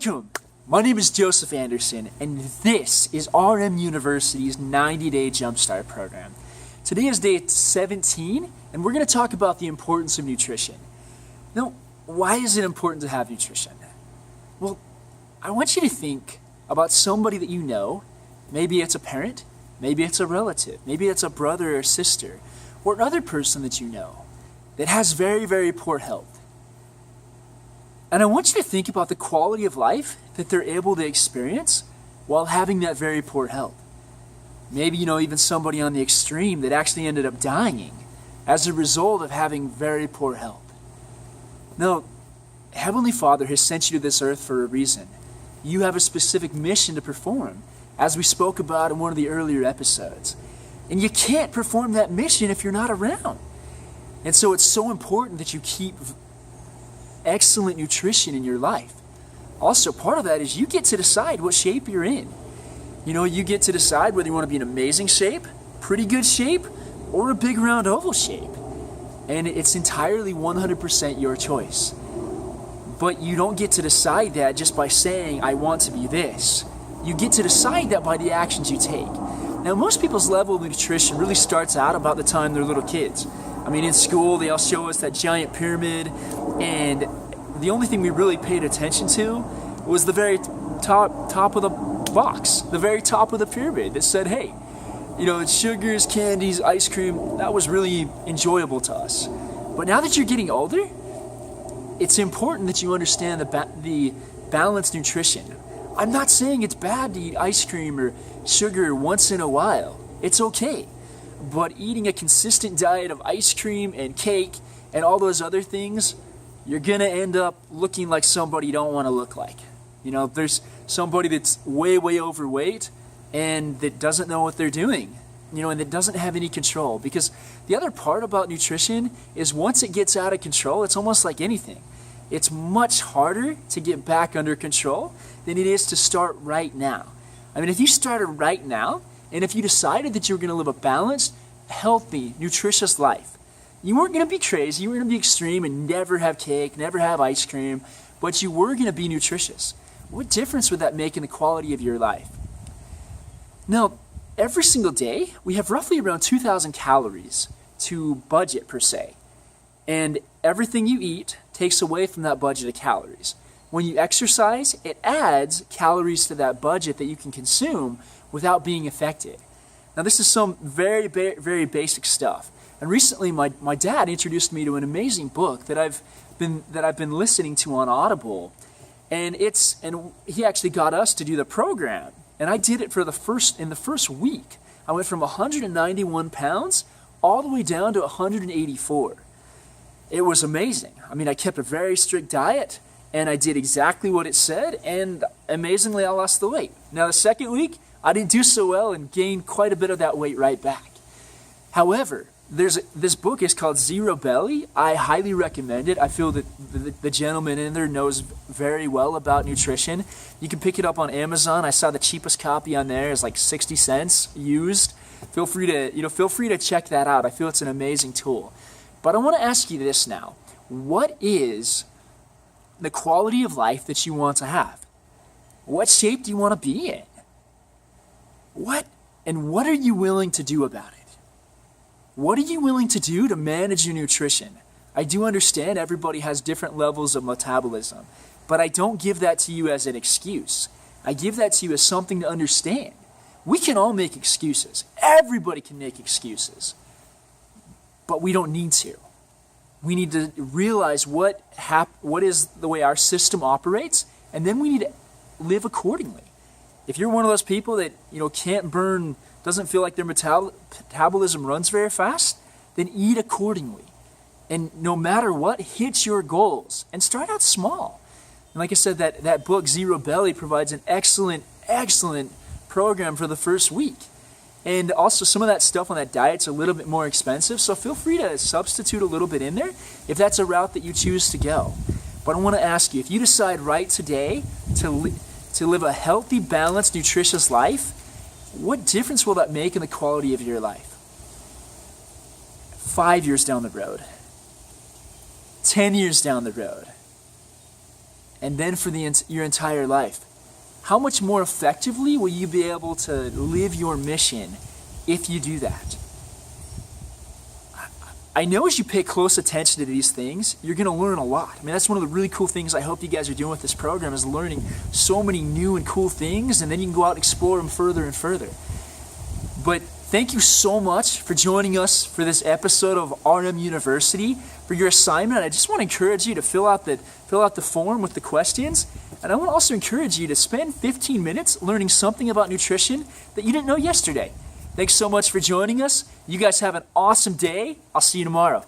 Welcome! My name is Joseph Anderson, and this is RM University's 90-Day Jumpstart program. Today is day 17, and we're going to talk about the importance of nutrition. Now, why is it important to have nutrition? Well, I want you to think about somebody that you know. Maybe it's a parent, maybe it's a relative, maybe it's a brother or sister, or another person that you know that has very, very poor health. And I want you to think about the quality of life that they're able to experience while having that very poor health. Maybe you know even somebody on the extreme that actually ended up dying as a result of having very poor health. Now, Heavenly Father has sent you to this earth for a reason. You have a specific mission to perform, as we spoke about in one of the earlier episodes. And you can't perform that mission if you're not around. And so it's so important that you keep excellent nutrition in your life. Also, part of that is you get to decide what shape you're in. You know, you get to decide whether you want to be in amazing shape, pretty good shape, or a big round oval shape. And it's entirely 100% your choice. But you don't get to decide that just by saying, I want to be this. You get to decide that by the actions you take. Now, most people's level of nutrition really starts out about the time they're little kids. I mean, in school, they all show us that giant pyramid, and the only thing we really paid attention to was the very top of the box, the very top of the pyramid that said, hey, you know, sugars, candies, ice cream, that was really enjoyable to us. But now that you're getting older, it's important that you understand the balanced nutrition. I'm not saying it's bad to eat ice cream or sugar once in a while. It's okay. But eating a consistent diet of ice cream and cake and all those other things, you're going to end up looking like somebody you don't want to look like. You know, there's somebody that's way, way overweight and that doesn't know what they're doing, you know, and that doesn't have any control. Because the other part about nutrition is once it gets out of control, it's almost like anything. It's much harder to get back under control than it is to start right now. I mean, if you started right now, and if you decided that you were going to live a balanced, healthy, nutritious life, you weren't going to be crazy, you were going to be extreme and never have cake, never have ice cream, but you were going to be nutritious. What difference would that make in the quality of your life? Now, every single day, we have roughly around 2,000 calories to budget per se. And everything you eat takes away from that budget of calories. When you exercise, it adds calories to that budget that you can consume without being affected. Now, this is some very, very basic stuff. And recently, my dad introduced me to an amazing book that I've been listening to on Audible, and he actually got us to do the program, and I did it in the first week. I went from 191 pounds all the way down to 184. It was amazing. I mean, I kept a very strict diet, and I did exactly what it said, and amazingly, I lost the weight. Now, the second week, I didn't do so well and gained quite a bit of that weight right back. However, this book is called Zero Belly. I highly recommend it. I feel that the gentleman in there knows very well about nutrition. You can pick it up on Amazon. I saw the cheapest copy on there is like 60 cents used. Feel free to check that out. I feel it's an amazing tool. But I want to ask you this now. What is the quality of life that you want to have? What shape do you want to be in? What are you willing to do about it? What are you willing to do to manage your nutrition? I do understand everybody has different levels of metabolism, but I don't give that to you as an excuse. I give that to you as something to understand. We can all make excuses. Everybody can make excuses, but we don't need to. We need to realize what is the way our system operates, and then we need to live accordingly. If you're one of those people that doesn't feel like their metabolism runs very fast, then eat accordingly. And no matter what, hit your goals and start out small. And like I said, that book, Zero Belly, provides an excellent program for the first week. And also some of that stuff on that diet's a little bit more expensive, so feel free to substitute a little bit in there if that's a route that you choose to go. But I want to ask you, if you decide right today to live a healthy, balanced, nutritious life, what difference will that make in the quality of your life? 5 years down the road, 10 years down the road, and then for your entire life. How much more effectively will you be able to live your mission if you do that? I know as you pay close attention to these things, you're going to learn a lot. I mean, that's one of the really cool things I hope you guys are doing with this program, is learning so many new and cool things, and then you can go out and explore them further and further. But thank you so much for joining us for this episode of RM University. For your assignment, I just want to encourage you to fill out the form with the questions. And I want to also encourage you to spend 15 minutes learning something about nutrition that you didn't know yesterday. Thanks so much for joining us. You guys have an awesome day. I'll see you tomorrow.